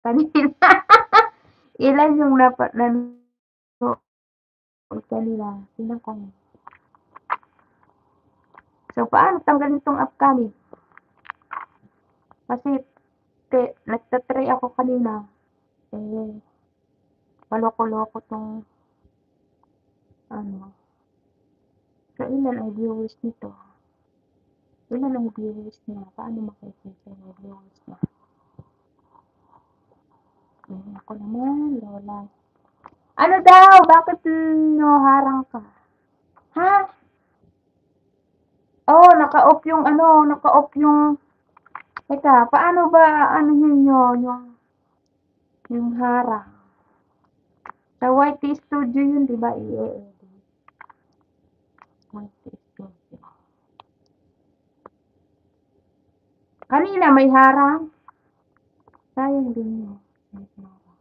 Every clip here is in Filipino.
Kanina. Ilan yung nanood kanina? Tingnan ko nga. So, paano tanggalin 'tong upcoming? Kasi nagta-try ako kanina, eh, kaloko-loko 'tong ano. So, ilan ang viewers nito? Ilan ang viewers niya? Paano makikita yung viewers niya? Ako naman, Lola. Ano daw? Bakit harang ka? Ha? Oh, naka-off yung ano, naka-off yung teka, paano ba anuhin niyo yung harang? Sa YT Studio yun, 'di ba? I-e-edit. YT Studio. Kanina may harang. Sayang din yun. May harang.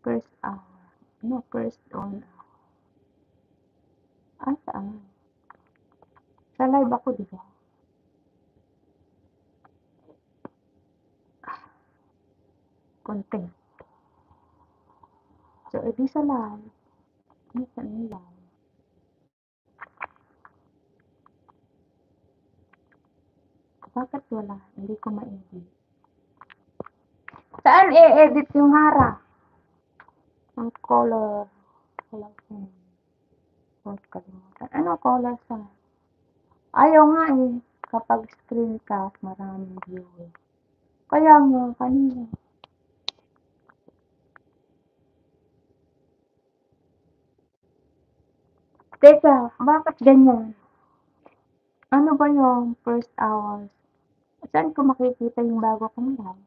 First hour. No, first on. Saan? Sa live ako, 'di ba? Content. So, edi sa live. Saan yung live? Bakit wala? Hindi ko ma-edit. Saan i-edit yung harang? Ang color. Color sign. Kalimutan. Ano color sign? Ayaw nga eh. Kapag screencast, maraming viewers. Kaya nga, kanina. Teka, bakit ganyan? Ano ba yung first hours? Saan ko makikita yung bago kong live?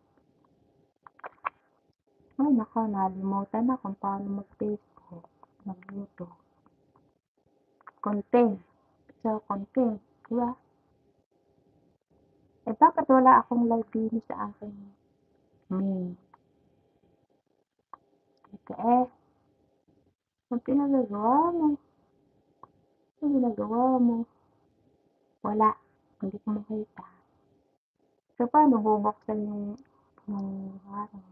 Ay, nako, nalimutan na kung paano mag-Facebook, mag-YouTube. Content. So, content. Diba? Eh, bakit wala akong live din sa akin? Ito ang pinagagawa mo. Ang ginagawa mo. Wala. Hindi ko makita. So, paano bubuksan yung harang?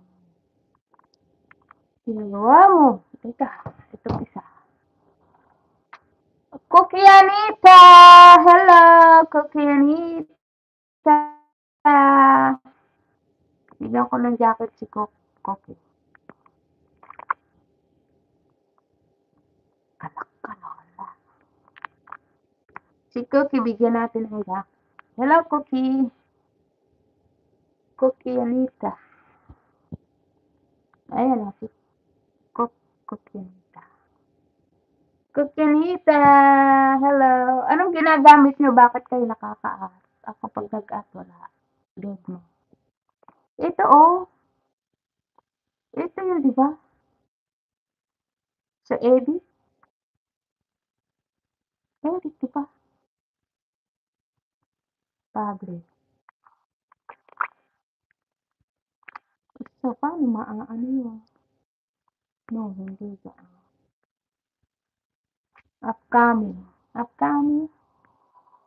Ginagawa mo. Teka, itong isa. Cookie Anita! Hello, Cookie Anita! Bigyan ko ng jacket si Cookie. Anak ka, Lola. Si Cookie, bigyan natin ng jacket. Hello, Cookie. Cookie Anita. Ayan na, si Cookie Anita. Cookie Anita! Hello. Anong ginagamit nyo? Bakit kayo nakaka-ask? Ako pag nag-ask, wala. Dead mo. Ito, Ito yun, di ba? Sa edit? Edit, di ba? Public. So, paano maaano yun? No, hindi ba? Upcoming. Upcoming.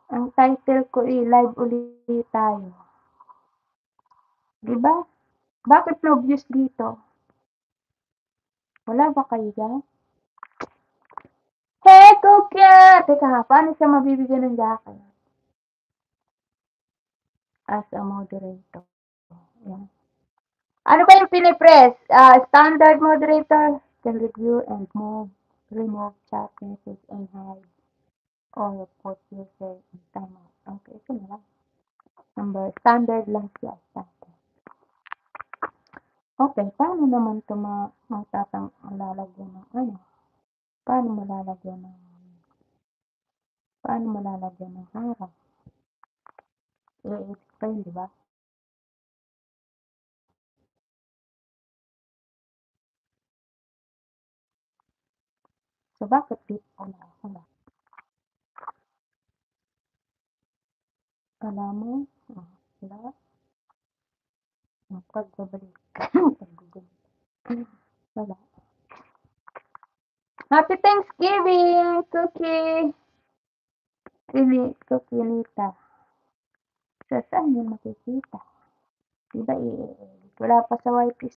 Ang title ko live ulit tayo. Di ba? Bakit no views dito? Wala ba kayo dyan? Hey, Kukya! Teka, paano siya mabibigyan ng jacket? As a moderator. Yan. Ano ba yung pinipress? Standard moderator can review and remove chat message and hide or put user in timeout. Okay, ito na lang. Standard lang siya. Standard. Okay, paano naman ito malalagyan ng ano? Paano malalagyan ng harap? I-explain, di ba? So, bakit dito wala? Alam mo? Wala. Pagbabalik. Wala. Happy Thanksgiving, Cookie! Cookie Anita. So, saan yun makikita? Diba i-edit Wala pa sa whitelist.